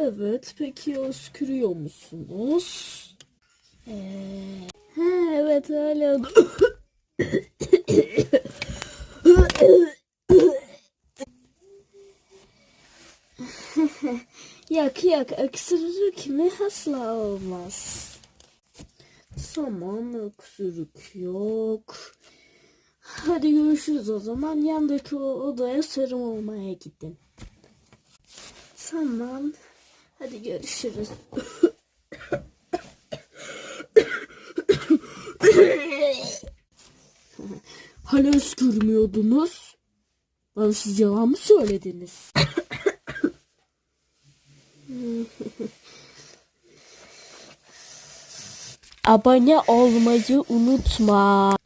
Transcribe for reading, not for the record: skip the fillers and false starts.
Evet, peki öskürüyor musunuz? Ha, evet hala. Yak yak, öksürük mi? Asla olmaz. Tamam, öksürük yok. Hadi görüşürüz o zaman. Yandaki odaya serum olmaya gidin. Tamam. Hadi görüşürüz. Hala öskürmüyordunuz. Bana siz yalan mı söylediniz? Abone olmayı unutma.